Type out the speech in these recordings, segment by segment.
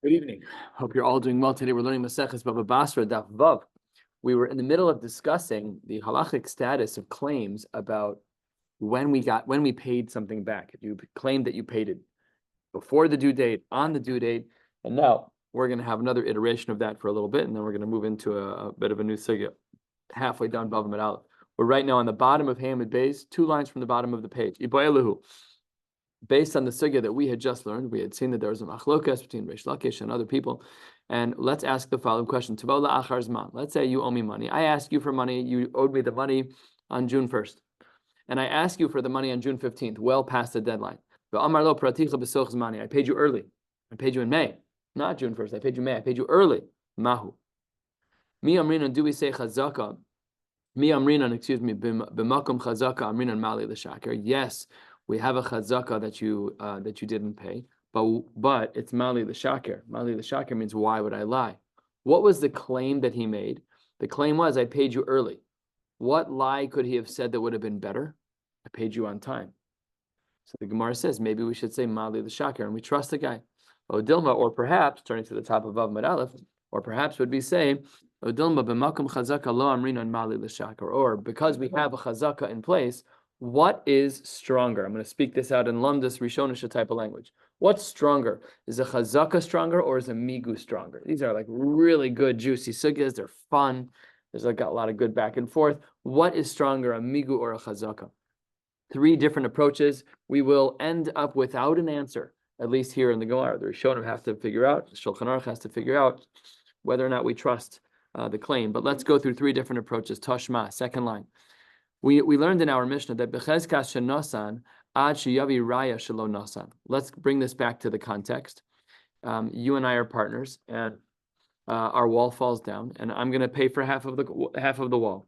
Good evening. Hope you're all doing well. Today we're learning Maseches Bava Basra, Daf Vav. We were in the middle of discussing the halachic status of claims about when we paid something back. If you claimed that you paid it before the due date, on the due date, and now we're going to have another iteration of that for a little bit, and then we're going to move into a bit of a new sugya halfway down Bava Mid Aleph. We're right now on the bottom of Hamid Beis, 2 lines from the bottom of the page. Based on the sugya that we had just learned, we had seen that there was a machlokas between Reish Lakish and other people. And let's ask the following question. Let's say you owe me money. I ask you for money. You owed me the money on June 1st. And I ask you for the money on June 15th, well past the deadline. I paid you early. I paid you in May, not June 1st. I paid you May. I paid you early. Mahu. Mi amrinan, do we say chazaka? Mi amrinan, excuse me, b'makom chazaka amrinan mali l'shaker. Yes, we have a chazaka that you didn't pay, but it's mali l'shaker. Mali l'shaker means why would I lie? What was the claim that he made? The claim was I paid you early. What lie could he have said that would have been better? I paid you on time. So the Gemara says maybe we should say mali l'shaker, and we trust the guy. Odilma, or perhaps turning to the top of Vav Mid Aleph, or perhaps would be saying Odilma b'makom chazaka lo amrinan mali l'shaker, or because we have a chazaka in place. What is stronger? I'm going to speak this out in Lamdas Rishonisha type of language. What's stronger? Is a chazaka stronger or is a migu stronger? These are like really good, juicy sugyas. They're fun. There's like a lot of good back and forth. What is stronger, a migu or a chazaka? 3 different approaches. We will end up without an answer, at least here in the Gemara. The Rishonim have to figure out, the Shulchan Aruch has to figure out whether or not we trust the claim. But let's go through 3 different approaches. Tashma, second line. We learned in our Mishnah that b'chezkas shenosan ad sheyavi raya shelo nosan. Let's bring this back to the context. You and I are partners, and our wall falls down, and I'm going to pay for half of the wall.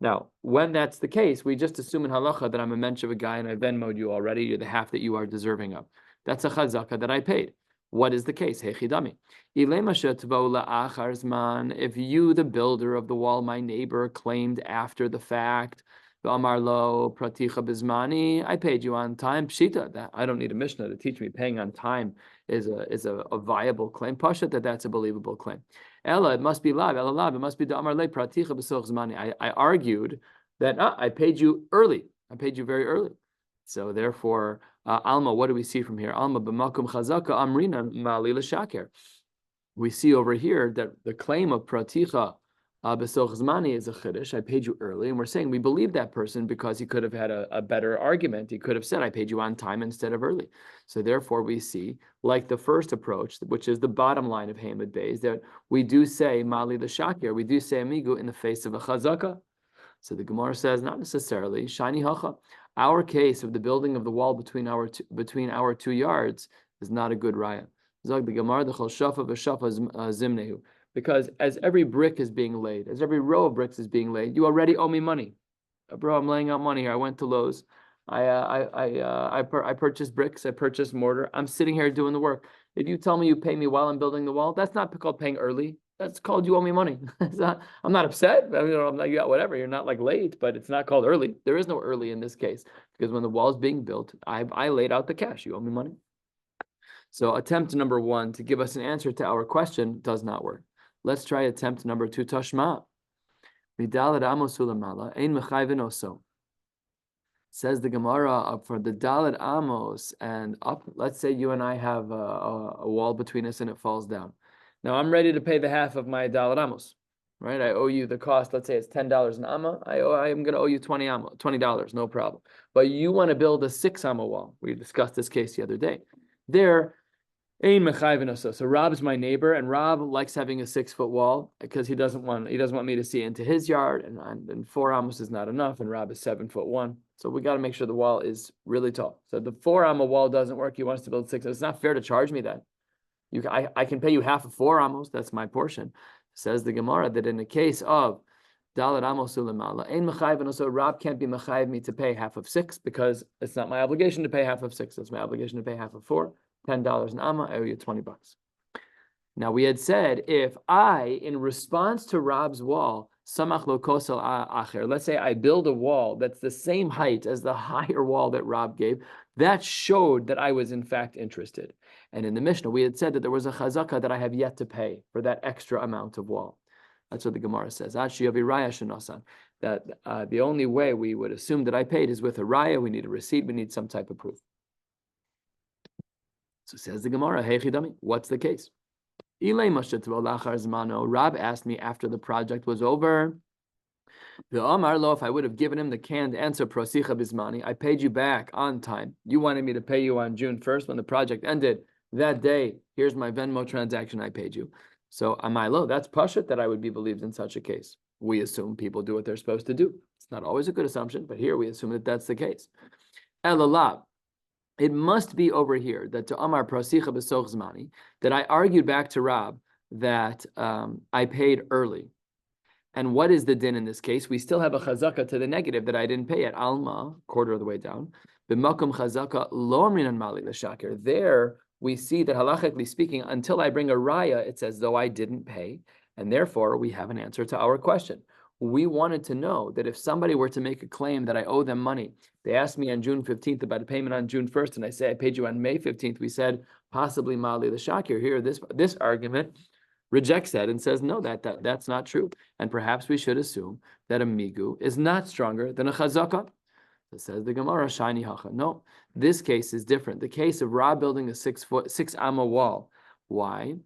Now, when that's the case, we just assume in halacha that I'm a mensch of a guy, and I Venmoed you already. You're the half that you are deserving of. That's a chazaka that I paid. What is the case? Hechidami. If you, the builder of the wall, my neighbor, claimed after the fact, Amarlo praticha bizmani, I paid you on time. Pshita, that I don't need a Mishnah to teach me paying on time is a viable claim. Pasha, that's a believable claim. Ella, it must be lav. Ella lav, it must be Amarle praticha b'soch zmani. I argued that I paid you early. I paid you very early. So therefore, Alma, what do we see from here? Alma b'makum chazaka amrina mali l'shaker. We see over here that the claim of praticha b'soch zmani is a chiddush. I paid you early, and we're saying we believe that person because he could have had a better argument. He could have said, I paid you on time instead of early. So therefore, we see, like the first approach, which is the bottom line of Hamid Beis, that we do say mali l'shakir, we do say amigu in the face of a chazaka. So the Gemara says, not necessarily. Shani hacha. Our case of the building of the wall between our 2 yards is not a good raya. Zog the Gemara, the chol shafa v'shafa zimnehu. Because as every brick is being laid, as every row of bricks is being laid, you already owe me money. Bro, I'm laying out money here. I went to Lowe's. I purchased bricks. I purchased mortar. I'm sitting here doing the work. If you tell me you pay me while I'm building the wall, that's not called paying early. That's called you owe me money. I'm not upset. I mean, I'm like, yeah, whatever. You're not like late, but it's not called early. There is no early in this case because when the wall is being built, I laid out the cash. You owe me money. So attempt number 1 to give us an answer to our question does not work. Let's try attempt number 2. Tashma. Midalad amos ulamala ein mechayvin oso. Says the Gemara for the Dalad Amos and up. Let's say you and I have a wall between us and it falls down. Now I'm ready to pay the half of my Dalad Amos, right? I owe you the cost. Let's say it's $10 an amma. I'm going to owe you $20, no problem. But you want to build a 6 amma wall. We discussed this case the other day. So Rob's my neighbor, and Rob likes having a 6-foot wall because he doesn't want me to see into his yard, and 4 amos is not enough, and Rob is 7'1". So we got to make sure the wall is really tall. So the 4 amma wall doesn't work. He wants to build 6. It's not fair to charge me that. I can pay you half of 4 amos. That's my portion. Says the Gemara that in the case of Dalet amos ulamala, ein mechayvin. So Rob can't be mechayiv me to pay half of 6 because it's not my obligation to pay half of 6. It's my obligation to pay half of 4. $10 an amma, I owe you $20. Now we had said if I, in response to Rob's wall, samach lo kosel acher, let's say I build a wall that's the same height as the higher wall that Rob gave, that showed that I was in fact interested. And in the Mishnah, we had said that there was a chazaka that I have yet to pay for that extra amount of wall. That's what the Gemara says. That the only way we would assume that I paid is with a raya. We need a receipt. We need some type of proof. So says the Gemara, hey chidami, what's the case? Rab asked me after the project was over. The Amar lo, if I would have given him the canned answer, prosicha bismani, I paid you back on time. You wanted me to pay you on June 1st when the project ended. That day, here's my Venmo transaction, I paid you. So Amai that's pashut that I would be believed in such a case. We assume people do what they're supposed to do. It's not always a good assumption, but here we assume that that's the case. Elalab, it must be over here that to Amar prasicha b'soch zmani, that I argued back to Rab that I paid early. And what is the din in this case? We still have a chazaka to the negative that I didn't pay at Alma, quarter of the way down. B'makom chazaka lo amrinan mali l'shakir. There we see that halachically speaking, until I bring a raya, it's as though I didn't pay, and therefore we have an answer to our question. We wanted to know that if somebody were to make a claim that I owe them money, they asked me on June 15th about a payment on June 1st, and I say I paid you on May 15th. We said possibly mali l'shakir. Here, this argument rejects that and says, no, that's not true. And perhaps we should assume that a migu is not stronger than a chazaka. It says the Gemara, shiny hacha. No, this case is different. The case of Rab building a 6 amma wall. Why?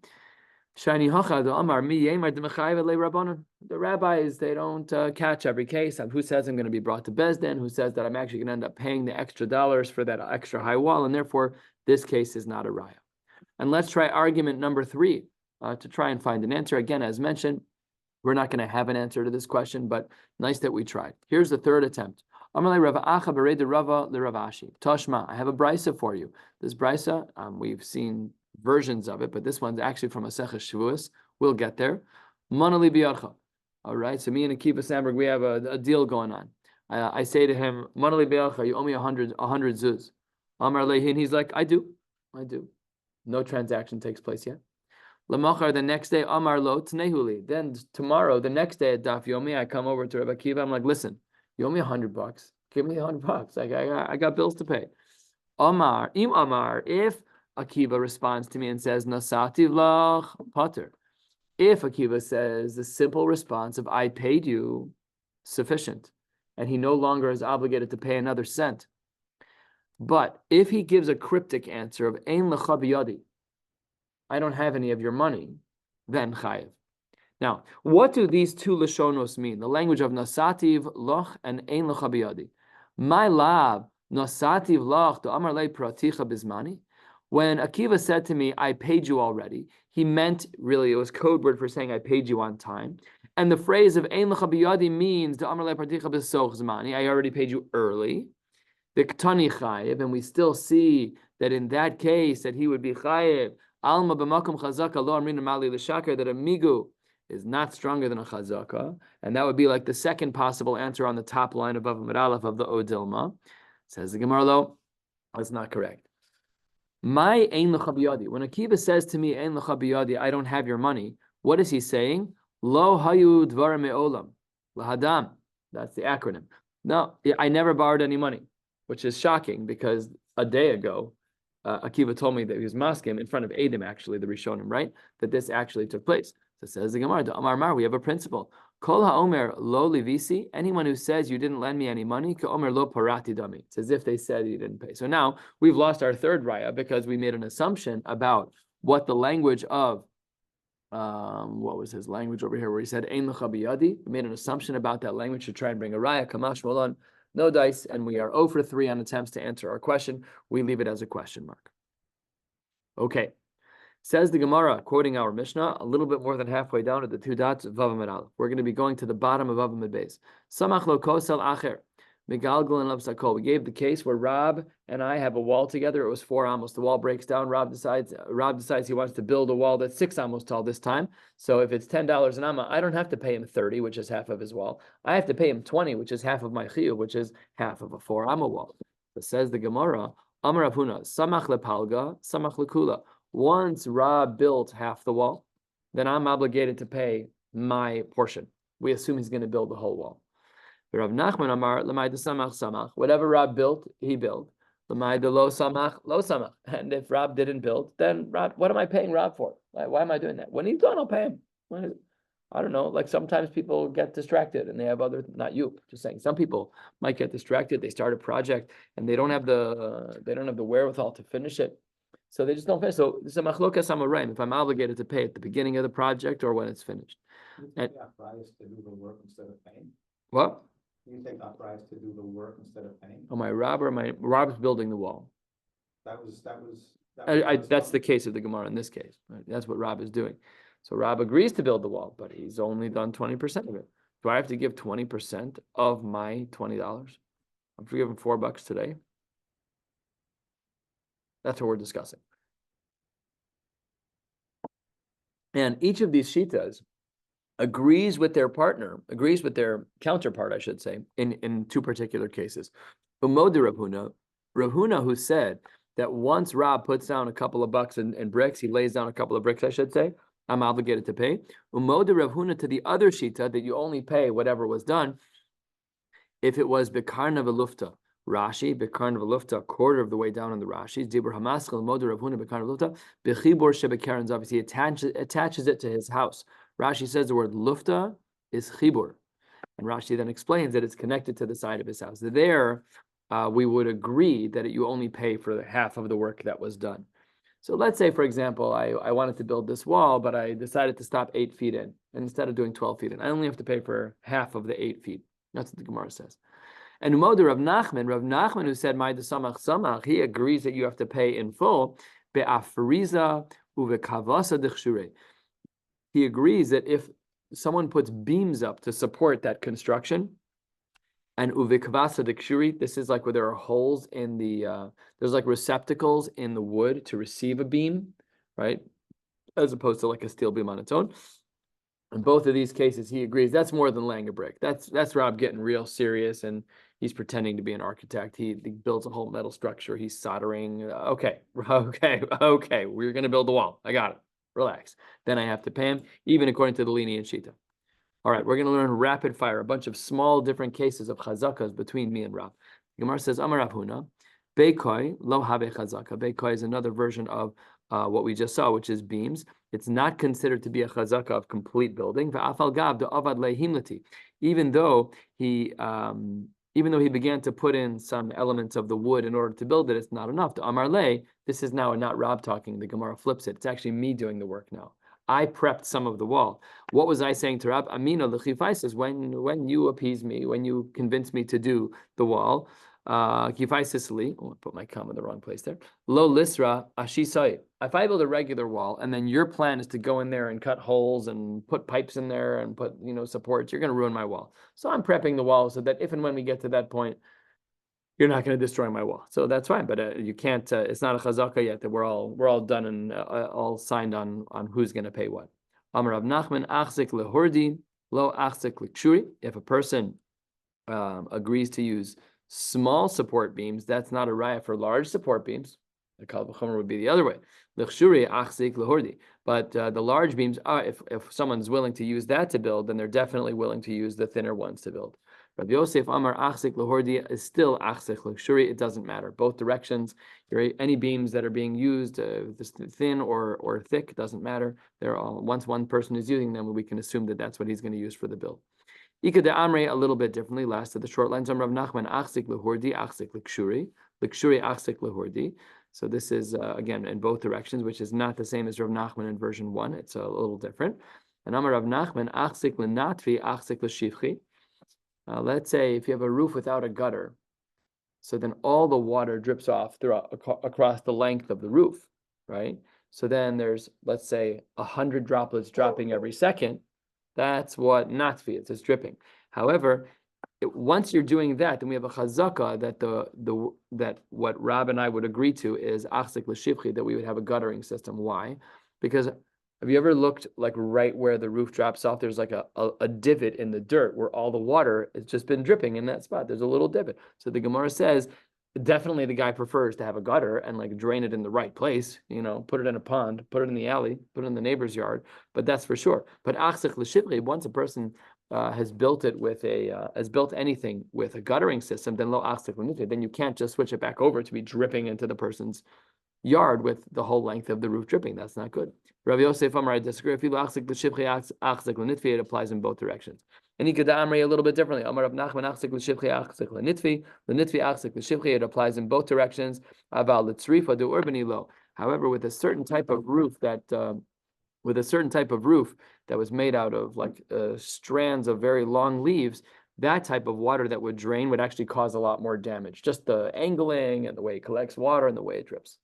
Shiny hacha, the Amar, mi yemar d'mechayev le rabbanon. The rabbis, they don't catch every case. Who says I'm going to be brought to Bezdin? Who says that I'm actually going to end up paying the extra dollars for that extra high wall? And therefore, this case is not a raya. And let's try argument number 3. To try and find an answer. Again, as mentioned, we're not going to have an answer to this question, but nice that we tried. Here's the third attempt. Tashma, I have a brisa for you. This brisa, we've seen versions of it, but this one's actually from Maseches Shavuos. We'll get there. Manali biyarcha. All right, so me and Akiva Sandberg, we have a deal going on. I say to him, Manali biyarcha, you owe me 100 zuz. Amar lehin, he's like, I do. No transaction takes place yet. Lamachar, the next day, Amar lo tnehuli. Then tomorrow, the next day at Daf Yomi, I come over to Rabbi Akiva. I'm like, listen, you owe me $100. Give me $100. I got bills to pay. Amar, if Akiva responds to me and says, Nasati lach pater. If Akiva says the simple response of I paid you, sufficient, and he no longer is obligated to pay another cent. But if he gives a cryptic answer of Ein lecha biyadi, I don't have any of your money, then chayev. Now, what do these two lashonos mean? The language of nasativ loch and ein lecha biyadi. My lab nasativ loch do amar le praticha bizmani. When Akiva said to me, I paid you already, he meant, really, it was code word for saying I paid you on time. And the phrase of ein lecha biyadi means do amar le praticha b'soch zmani. I already paid you early. The ktani chayev, and we still see that in that case that he would be chayev. Alma b'makom chazaka lo amrin mali l'shakar, that a migu is not stronger than a chazaka, and that would be like the second possible answer on the top line of Bava Amud Aleph of the Odilma. Says the Gemara lo, that's not correct. My ein lecha biyadi. When Akiva says to me ein lecha biyadi, I don't have your money. What is he saying? Lo hayu dvarim me'olam lahadam. That's the acronym. No, I never borrowed any money, which is shocking because a day ago, Akiva told me that he was maskim in front of Adam, actually, the Rishonim, right? That this actually took place. So says the Gemara, Amar Mar, we have a principle. Kol ha'omer lo livisi, anyone who says you didn't lend me any money, ka'omer lo parati dami. It's as if they said you didn't pay. So now we've lost our third raya because we made an assumption about what the language of, what was his language over here where he said, Ein lecha biyadi. We made an assumption about that language to try and bring a raya, kamash molon. No dice, and we are 0 for 3 on attempts to answer our question. We leave it as a question mark. Okay. Says the Gemara, quoting our Mishnah, a little bit more than halfway down at the 2 dots of Vav Amud Aleph. We're going to be going to the bottom of Vav Amud Beis. Samach lo kosel acher. Megalgal and Lapsakol. We gave the case where Rab and I have a wall together. It was 4 amos. The wall breaks down. Rab decides he wants to build a wall that's 6 amos tall this time. So if it's $10 an amma, I don't have to pay him 30, which is half of his wall. I have to pay him 20, which is half of my shiur, which is half of a 4 amma wall. It says the Gemara, Amar Rav Huna, samach lepalga, samach lekula. Once Rab built half the wall, then I'm obligated to pay my portion. We assume he's going to build the whole wall. Rav Nachman Amar, L'mayda samach samach. Whatever Rab built, he built. L'mayda lo samach, lo samach. And if Rab didn't build, then Rab, what am I paying Rab for? Why am I doing that? When he's done, I'll pay him. I don't know. Like sometimes people get distracted and they have other, not you, just saying. Some people might get distracted. They start a project and they don't have the wherewithal to finish it. So they just don't finish. So this is a machlokas amoraim. If I'm obligated to pay at the beginning of the project or when it's finished. You take that price to do the work instead of paying? What? You take that price to do the work instead of paying? Oh, my Rob's building the wall. That's the case of the Gemara in this case. Right? That's what Rob is doing. So Rob agrees to build the wall, but he's only done 20% of it. Do I have to give 20% of my $20? I'm forgiving $4 today. That's what we're discussing. And each of these shitas agrees with their counterpart, I should say, in two particular cases. Umod Rav Huna, who said that once Rob puts down a couple of bucks and bricks, he lays down a couple of bricks, I should say, I'm obligated to pay. Umod Rav Huna to the other shita that you only pay whatever was done if it was bekarna v'lufta. Rashi, bekarna v'lufta, a quarter of the way down on the Rashi. Dibur hamaskal Umod Rav Huna bekarna v'lufta bechibor shebekaran zavis. He attaches it to his house. Rashi says the word lufta is chibur. And Rashi then explains that it's connected to the side of his house. There, we would agree that you only pay for half of the work that was done. So let's say, for example, I wanted to build this wall, but I decided to stop 8 feet in. And instead of doing 12 feet in, I only have to pay for half of the 8 feet. That's what the Gemara says. And Rav Nachman, who said, "My samach samach," he agrees that you have to pay in full. Be'afriza uvekavasa d'chshure. He agrees that if someone puts beams up to support that construction, and uvikvasa d'kshuri, this is like where there are holes in the, there's like receptacles in the wood to receive a beam, right? As opposed to like a steel beam on its own. In both of these cases, he agrees that's more than laying a brick. That's Rob getting real serious, and he's pretending to be an architect. He builds a whole metal structure. He's soldering. Okay. We're going to build the wall. I got it. Relax. Then I have to pay him, even according to the lenient shita. All right, we're going to learn rapid fire, a bunch of small different cases of chazakas between me and Rav. Gemara says, Amar Rav Huna, Beikoi lo have chazaka. Beikoi is another version of what we just saw, which is beams. It's not considered to be a chazaka of complete building. Even though he began to put in some elements of the wood in order to build it, it's not enough. The Amar Le, this is now not Rob talking. The Gemara flips it. It's actually me doing the work now. I prepped some of the wall. What was I saying to Rab? Amino l'chifaisis, when you appease me, when you convince me to do the wall, kifaisisli, I put my comma in the wrong place there. Lo lisra ashisai. If I build a regular wall and then your plan is to go in there and cut holes and put pipes in there and put supports, you're going to ruin my wall. So I'm prepping the wall so that if and when we get to that point, you're not going to destroy my wall. So that's fine, but you can't, it's not a chazaka yet that we're all done and all signed on who's going to pay what. Amar Rav Nachman, achzik lehordi, lo achzik l'kshuri. If a person agrees to use small support beams, that's not a raya for large support beams. The kal v'chomer would be the other way. L'kshuri achzik lehordi. But the large beams, if someone's willing to use that to build, then they're definitely willing to use the thinner ones to build. Rabbi Yosef Amar Achzik Lahordi is still Achzik L'Kshuri. It doesn't matter. Both directions, any beams that are being used, thin or thick, doesn't matter. They're all, once one person is using them, we can assume that that's what he's going to use for the build. Ika de Amre a little bit differently. Last of the short lines, Rav Nachman Achzik Lahordi, Achzik L'Kshuri, L'Kshuri Achzik Lahordi. So this is again in both directions, which is not the same as Rav Nachman in version 1. It's a little different. And Amar Rav Nachman Achzik L'Natvi, Achzik L'Shivchi. Let's say if you have a roof without a gutter, so then all the water drips off across the length of the roof, right? So then there's, let's say, 100 droplets dropping every second. That's what natfi, it's dripping. However, once you're doing that, then we have a chazaka that what Rab and I would agree to is achzik l'shivchi, that we would have a guttering system. Why? Because have you ever looked like right where the roof drops off? There's like a divot in the dirt where all the water has just been dripping in that spot. There's a little divot. So the Gemara says, definitely the guy prefers to have a gutter and like drain it in the right place, put it in a pond, put it in the alley, put it in the neighbor's yard, but that's for sure. But achzik l'shivri, once a person has built it with has built anything with a guttering system, then lo achzik l'nitvi. Then you can't just switch it back over to be dripping into the person's yard with the whole length of the roof dripping. That's not good. Rabbi Yosef Amar, I disagree. If you achzik l'shivchi achzik l'nitvi, it applies in both directions. And he could Amri a little bit differently. Amar Rav Nachman achzik l'shivchi achzik l'nitvi achzik l'shivchi. It applies in both directions. Aval l'tzrifa du urbani lo. However, with a certain type of roof that was made out of like strands of very long leaves, that type of water that would drain would actually cause a lot more damage. Just the angling and the way it collects water and the way it drips.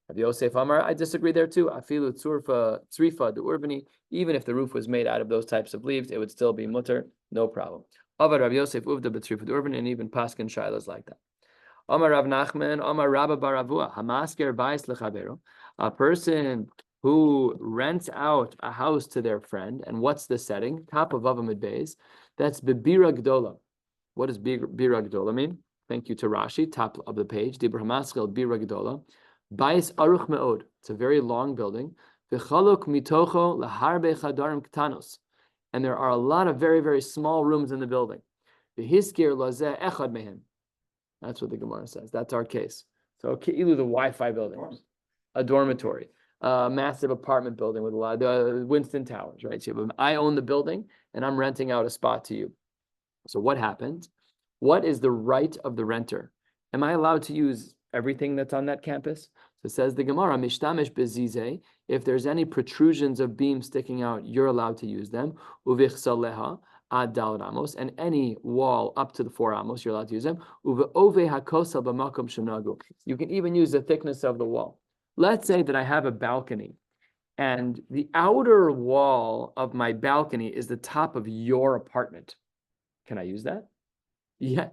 Rabbi Yosef Amar, I disagree there too. Afilu tzrifa de urbani, even if the roof was made out of those types of leaves, it would still be mutter, no problem. Avad Rabbi Yosef uvda b'tzrifa de urbani, and even paskin shilas like that. Amar Rav Nachman, Amar Rabba Baravua, hamasker bais lechavero, a person who rents out a house to their friend, and what's the setting? Top of Avamid Bays. That's bibira gdola. What does bibira gdola mean? Thank you to Rashi, top of the page. Dibra hamaskel bibira gdola. Bais aruch meod. It's a very long building. V'chaluk mitocho laharbe chadarim ktanos. And there are a lot of very, very small rooms in the building. V'hiskir lazeh echad mehem. That's what the Gemara says. That's our case. So Ki'ilu, the Wi-Fi building, a dormitory, a massive apartment building with a lot of Winston Towers, right? So I own the building and I'm renting out a spot to you. So what happens? What is the right of the renter? Am I allowed to use everything that's on that campus? So it says the Gemara, Mishtamish bezize, if there's any protrusions of beams sticking out, you're allowed to use them. Uvichsaleha, ad dal ramos, and any wall up to the 4 amos, you're allowed to use them. Ove hakosel b'makom shenagu. You can even use the thickness of the wall. Let's say that I have a balcony, and the outer wall of my balcony is the top of your apartment. Can I use that? Yeah.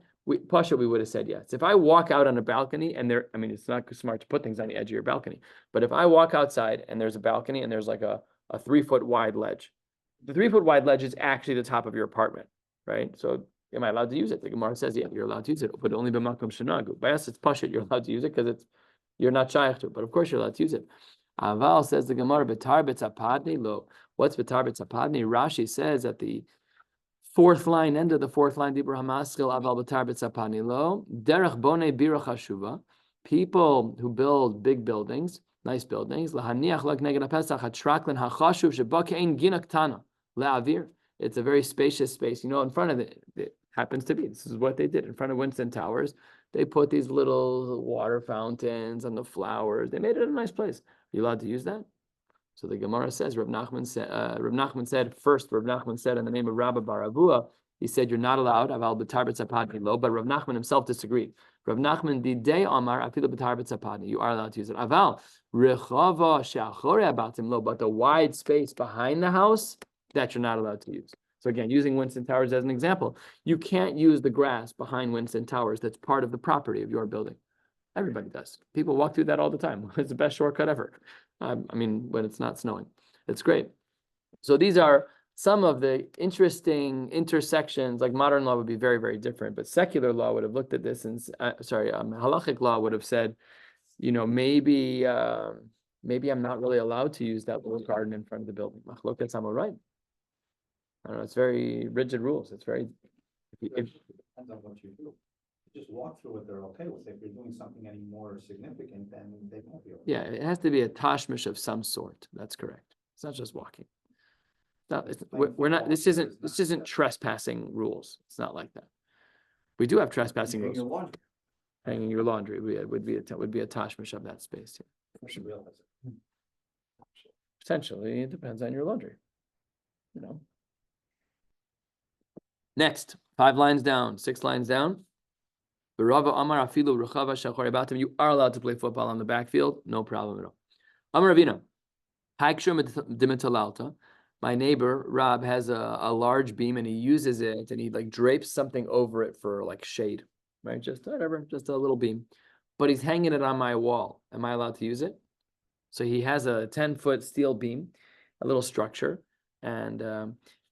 Pasha, we would have said yes. If I walk out on a balcony and it's not smart to put things on the edge of your balcony, but if I walk outside and there's a balcony and there's like a 3-foot wide ledge, the 3-foot wide ledge is actually the top of your apartment, right? So am I allowed to use it? The Gemara says, yeah, you're allowed to use it, but only b'makom shenagu. By us, it's pasha. You're allowed to use it because you're not shaykh to it, but of course you're allowed to use it. Aval, says the Gemara, betar b'tzapadni lo. What's betar b'tzapadni? Rashi says at the 4th line, end of the 4th line, Dibra hamaskil aval betar b'tzapadni lo. Derech bone bira chashuva. People who build big buildings, nice buildings, lahaniach lag neged hapesach hatraklin hachashuv sheba kein ginak tana. Le'avir. It's a very spacious space. In front of it happens to be, this is what they did. In front of Winston Towers, they put these little water fountains and the flowers. They made it a nice place. Are you allowed to use that? So the Gemara says, Rav Nachman said in the name of Rabbi Baravua, he said, you're not allowed, aval b'tar b'tzapadni lo, but Rav Nachman himself disagreed. Rav Nachman didei amar afilu b'tar b'tzapadni, you are allowed to use it. Aval, rechava she'achorei abatim lo, but the wide space behind the house, that you're not allowed to use. So again, using Winston Towers as an example, you can't use the grass behind Winston Towers that's part of the property of your building. Everybody does. People walk through that all the time. It's the best shortcut ever. When it's not snowing. It's great. So these are some of the interesting intersections. Like modern law would be very, very different, but secular law would have looked at this and, halachic law would have said, maybe I'm not really allowed to use that little garden in front of the building. Machlokas right. I don't know. It's very rigid rules. It's very. Depends on what you do. Just walk through it. They're okay with it. If you're doing something any more significant, then they won't be okay. Yeah, it has to be a tashmish of some sort. That's correct. It's not just walking. We're not. This isn't trespassing rules. It's not like that. We do have trespassing rules. Hanging your laundry would be a tashmish of that space. Yeah. Potentially, it depends on your laundry. Next, 5 lines down, 6 lines down. You are allowed to play football on the backfield, no problem at all. Amar Ravina, my neighbor Rob has a large beam and he uses it and he drapes something over it for shade, right? Just whatever, just a little beam, but he's hanging it on my wall. Am I allowed to use it? So he has a 10-foot steel beam, a little structure, and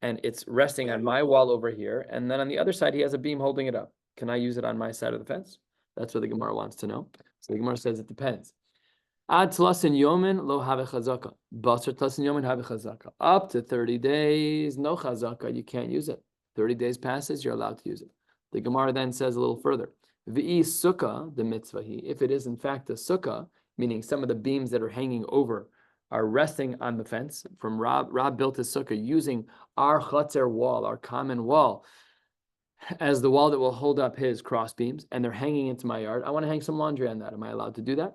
it's resting on my wall over here. And then on the other side, he has a beam holding it up. Can I use it on my side of the fence? That's what the Gemara wants to know. So the Gemara says it depends. Ad tlasin yomin lo have chazaka. Basra tlasin yomin have chazaka. Up to 30 days, no chazaka. You can't use it. 30 days passes, you're allowed to use it. The Gemara then says a little further, V'i sukkah, the mitzvah, if it is in fact a sukkah, meaning some of the beams that are hanging over are resting on the fence. From Rob built his sukkah using our chutzer wall, our common wall, as the wall that will hold up his cross beams, and they're hanging into my yard. I want to hang some laundry on that. Am I allowed to do that?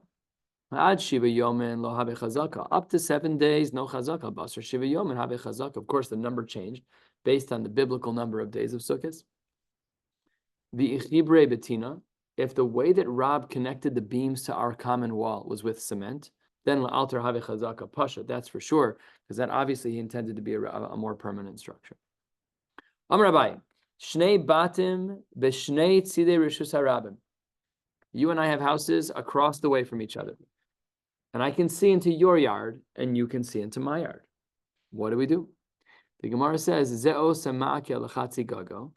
Ad shiva yomen lo have chazaka. Up to 7 days, no chazaka. Basra shiva yomen have chazaka. Of course, the number changed based on the biblical number of days of sukkahs. The ichibre betina. If the way that Rab connected the beams to our common wall was with cement, then la'alter have chazaka pasha. That's for sure, because that obviously he intended to be a more permanent structure. Amar Rabbi, shnei batim b'shnei tzidei rishus harabim. You and I have houses across the way from each other. And I can see into your yard, and you can see into my yard. What do we do? The Gemara says, Ze'o sema'ake l'chatzi gago,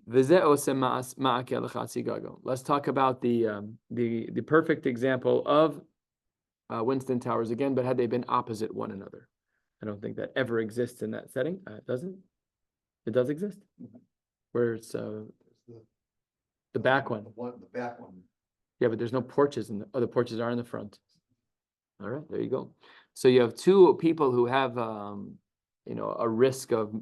v'ze'o sema'ake l'chatzi gago. Let's talk about the perfect example of Winston Towers again, but had they been opposite one another. I don't think that ever exists in that setting. Does it? It does exist? Where it's the back one. The back one. Yeah, but there's no porches the porches are in the front. All right, there you go. So you have two people who have, a risk of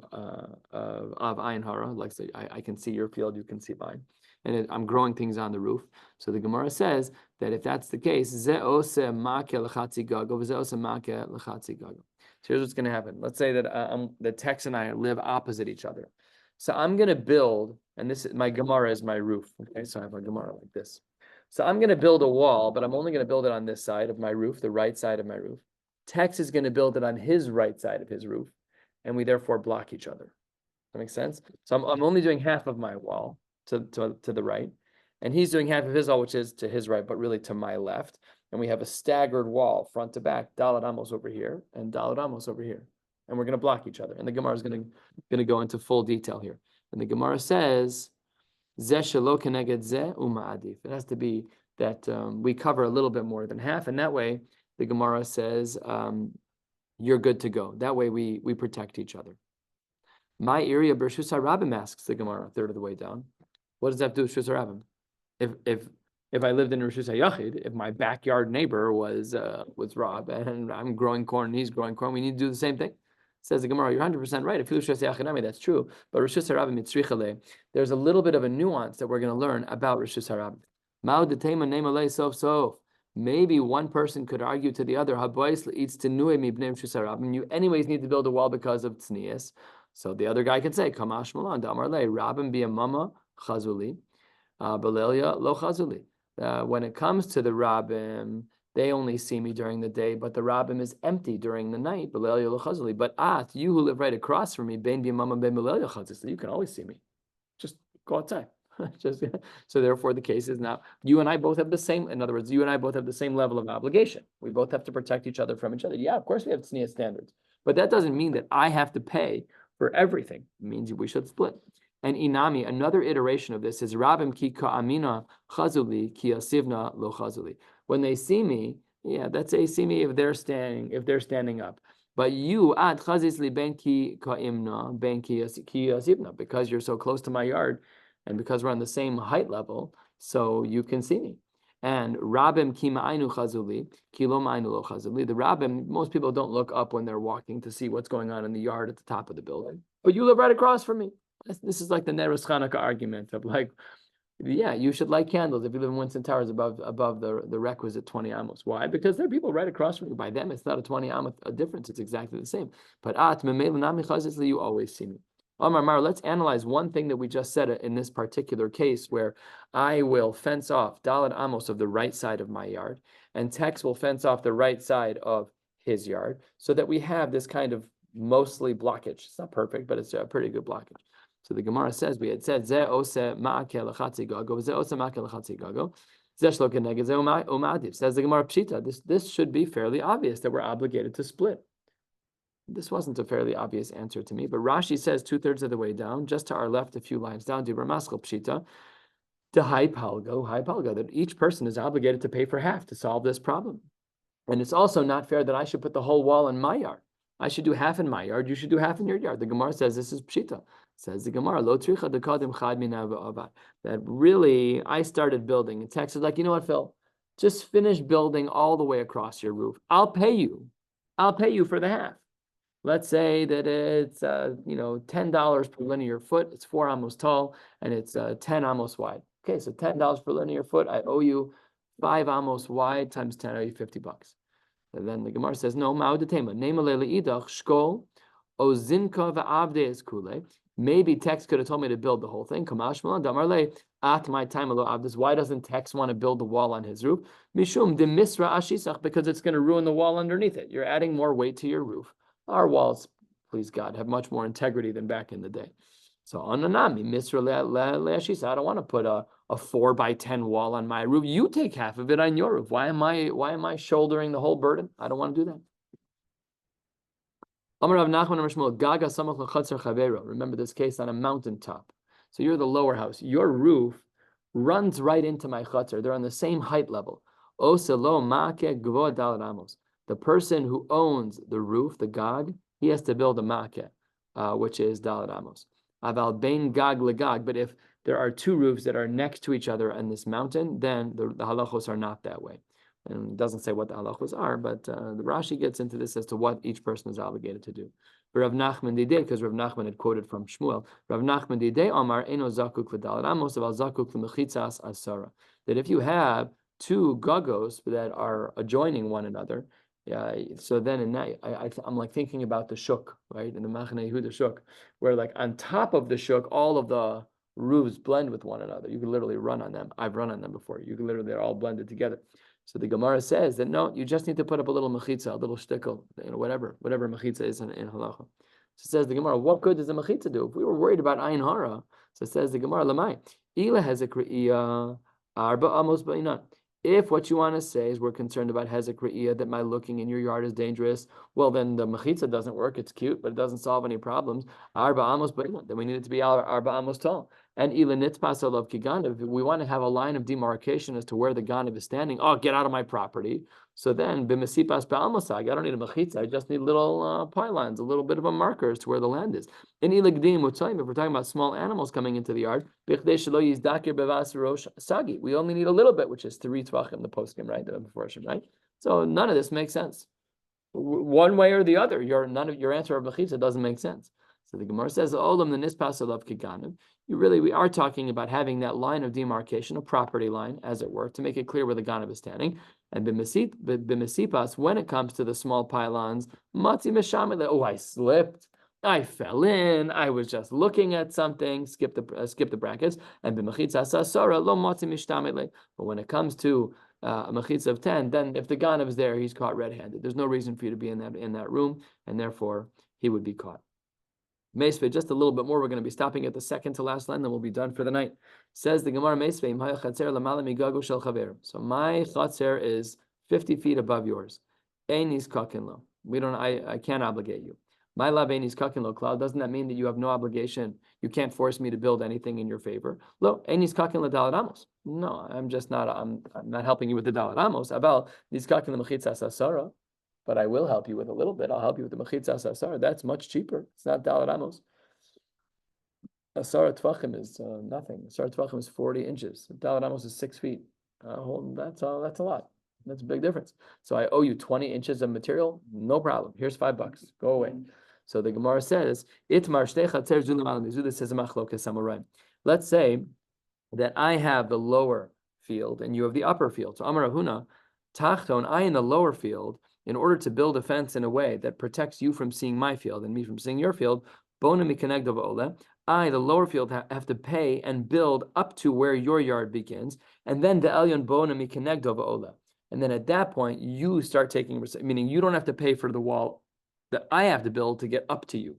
ayin hara. Like say, I can see your field, you can see mine, and I'm growing things on the roof. So the Gemara says that if that's the case, so here's what's going to happen. Let's say that the Tex and I live opposite each other. So I'm going to build, and this is my Gemara is my roof. Okay, so I have a Gemara like this. So I'm going to build a wall, but I'm only going to build it on this side of my roof, the right side of my roof. Tex is going to build it on his right side of his roof, and we therefore block each other. That makes sense? So I'm only doing half of my wall to the right, and he's doing half of his wall, which is to his right, but really to my left. And we have a staggered wall, front to back, Dalet Amos over here, and Dalet Amos over here. And we're going to block each other. And the Gemara is going to go into full detail here. And the Gemara says, it has to be that we cover a little bit more than half, and that way the Gemara says you're good to go. That way we protect each other. My area Bershus HaRabim, asks the Gemara a third of the way down. What does that do with Rishus HaRabim? If I lived in Rishus HaYachid, if my backyard neighbor was Rob and I'm growing corn and he's growing corn, we need to do the same thing. Says the Gemara, you're 100% right. If you that's true. But Rishus HaRabim mitzrichale, there's a little bit of a nuance that we're going to learn about Rishus HaRabim. Mao detema nemalei sof sof. Maybe one person could argue to the other, you anyways need to build a wall because of tznius. So the other guy could say, Kamash Malan, Damar Le, Rabim be a mama chazuli, Belelia lo chazuli. When it comes to the Rabim, they only see me during the day, but the Rabim is empty during the night. But you who live right across from me, you can always see me. Just go outside. So therefore, the case is now you and I both have the same. In other words, you and I both have the same level of obligation. We both have to protect each other from each other. Yeah, of course we have tznius standards, but that doesn't mean that I have to pay for everything. It means we should split. And inami, another iteration of this is Rabim ki ka'amina chazuli ki asivna lo chazuli. When they see me, yeah, that's they see me if they're standing up. But you ad chazisli ben ki ka'imna ben ki asivna, because you're so close to my yard, and because we're on the same height level, so you can see me. And Rabim ki ma'ainu chazuli ki lo ma'ainu lo chazuli. The Rabim, most people don't look up when they're walking to see what's going on in the yard at the top of the building. But you live right across from me. This is like the Neros Chanukah argument of like, yeah, you should light candles if you live in Winston Towers above the requisite 20 amos. Why? Because there are people right across from you. By them, it's not a 20 amos a difference. It's exactly the same. But you always see me. Omar Mar, let's analyze one thing that we just said in this particular case where I will fence off Dalet Amos of the right side of my yard, and Tex will fence off the right side of his yard, so that we have this kind of mostly blockage. It's not perfect, but it's a pretty good blockage. So the Gemara says, we had said, Ze ose ma'ake l'chatzi gago, ze ose ma'ake l'chatzi gago, ze shlo keneged ze u'ma'adif. Says the Gemara Pshita, this should be fairly obvious that we're obligated to split. This wasn't a fairly obvious answer to me, but Rashi says 2/3 of the way down, just to our left, a few lines down, Dibra Maskal Pshita, to high palga, that each person is obligated to pay for half to solve this problem. And it's also not fair that I should put the whole wall in my yard. I should do half in my yard, you should do half in your yard. The Gemara says this is Pshita. Says the Gemara, Lo tricha dekadim chad min ha'avad. That really, I started building. And Tex is like, you know what, Phil? Just finish building all the way across your roof. I'll pay you. I'll pay you for the half. Let's say that it's $10 per linear foot. It's 4 amos tall and it's 10 amos wide. Okay, so $10 per linear foot. I owe you 5 amos wide times 10. I owe you $50. And then the Gemara says, no, ma'odetema. Nema le'idach shkol ozinka va'avde kule. Maybe Tex could have told me to build the whole thing. At my time, why doesn't Tex want to build the wall on his roof? Mishum de misra ashisach, because it's going to ruin the wall underneath it. You're adding more weight to your roof. Our walls, please God, have much more integrity than back in the day. So ananami misra le'ashisach. I don't want to put a 4x10 wall on my roof. You take half of it on your roof. Why am I shouldering the whole burden? I don't want to do that. Remember this case on a mountaintop. So you're the lower house. Your roof runs right into my chutzner. They're on the same height level. The person who owns the roof, the gag, he has to build a makeh, which is daled amos. Aval bein gag legag. But if there are two roofs that are next to each other on this mountain, then the halachos are not that way. And it doesn't say what the halachos are, but the Rashi gets into this as to what each person is obligated to do. But Rav Nachman didei, because Rav Nachman had quoted from Shmuel, Rav Nachman didei Amar eno zakuk l'dalet amos aval zakuk l'mechitzas asara. That if you have two gagos that are adjoining one another, so then in that I'm like thinking about the shuk, right? In the Machane Yehuda shuk, where like on top of the shuk, all of the roofs blend with one another. You can literally run on them. I've run on them before. You can literally, they're all blended together. So the Gemara says that no, you just need to put up a little mechitza, a little shtickle, whatever mechitza is in halacha. So it says the Gemara, what good does the mechitza do? If we were worried about ayin hara, so it says the Gemara, lamai, ila hezek re'iyah, arba amos ba'inan. If what you want to say is we're concerned about hezek re'iyah, that my looking in your yard is dangerous, well then the mechitza doesn't work. It's cute, but it doesn't solve any problems. Arba amos ba'inan. Then we need it to be arba amos tall. And ila nitpas alav kiganav, we want to have a line of demarcation as to where the ganav is standing. Oh, get out of my property. So then, b'mesipas ba'almasag, I don't need a mechitza. I just need little pylons, a little bit of a marker as to where the land is. In ila gdim utzayim, if we're talking about small animals coming into the yard, bichdei shelo yizdakir bevas sagi. We only need a little bit, which is 3 tvachim, the poskim, right? The Meforshim, right? So none of this makes sense. One way or the other, none of your answer of mechitza doesn't make sense. So the Gemara says, "Olam the nispas alav kiganav." We are talking about having that line of demarcation, a property line, as it were, to make it clear where the ganav is standing. And b'mesipas, when it comes to the small pylons, matzi meshamele. Oh, I slipped, I fell in, I was just looking at something. Skip the brackets. And b'mechitzas asara lo matzi mishtamele. But when it comes to a mechitza of 10, then if the ganav is there, he's caught red-handed. There's no reason for you to be in that room, and therefore he would be caught. Meisvei, just a little bit more. We're going to be stopping at the second to last line, then we'll be done for the night. Says the Gemara, Meisvei, so my chatzer is 50 feet above yours. Einis kakinlo. I can't obligate you. My love einis kakinlo cloud. Doesn't that mean that you have no obligation? You can't force me to build anything in your favor. Lo, einis kakinlo dalad amos. No, I'm not helping you with the dalad amos. Abal, nis kakinlo mechitzas asara. But I will help you with a little bit. I'll help you with the mechitzas asara. That's much cheaper. It's not dalad amos. Asara tvachim is nothing. Asara tvachim is 40 inches. Dalad amos is 6 feet. That's a lot. That's a big difference. So I owe you 20 inches of material. No problem. Here's $5. Go away. So the Gemara says, "Itmar shtei chatzer zulim al mizuda," says a machlokas samurai. Let's say that I have the lower field and you have the upper field. So Amar Avuna, tachton, I in the lower field, in order to build a fence in a way that protects you from seeing my field and me from seeing your field, I, the lower field, have to pay and build up to where your yard begins, and then the elyon bona mikenegdo ola. And then at that point, you start taking, meaning you don't have to pay for the wall that I have to build to get up to you.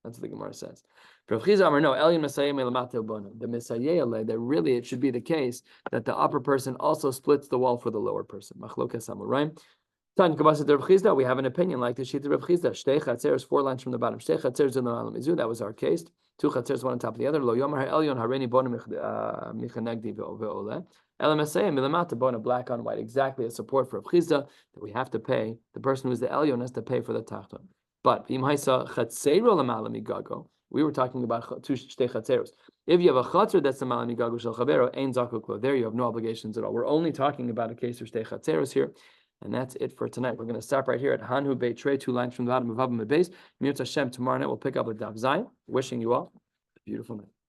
That's what the Gemara says. No, elyon the Messiah, that really it should be the case that the upper person also splits the wall for the lower person. Machlokas samurai. We have an opinion like the sheet of Rav Chizda. Shtei chatzeres, 4 lines from the bottom. Shtei chatzeres in the malam mizu. That was our case. 2 chatzeres, one on top of the other. Lo yomar ha'elyon hareini bona michanegdi ve'ole. Elam esayim milamata bona, black on white. Exactly a support for Rav Chizda that we have to pay. The person who is the elyon has to pay for the tachton. But v'im haisa chatzero l'malam igago. We were talking about two shtei chatzeros. If you have a chatzer that's a malam migagu shel chavero, ein zakuk lo. There you have no obligations at all. We're only talking about a case of shtei chatzeros here. And that's it for tonight. We're going to stop right here at Hanhu Beit Trey, 2 lines from the bottom of Vavam Beis. Mirz Hashem, tomorrow night we'll pick up with Daf Zayin. Wishing you all a beautiful night.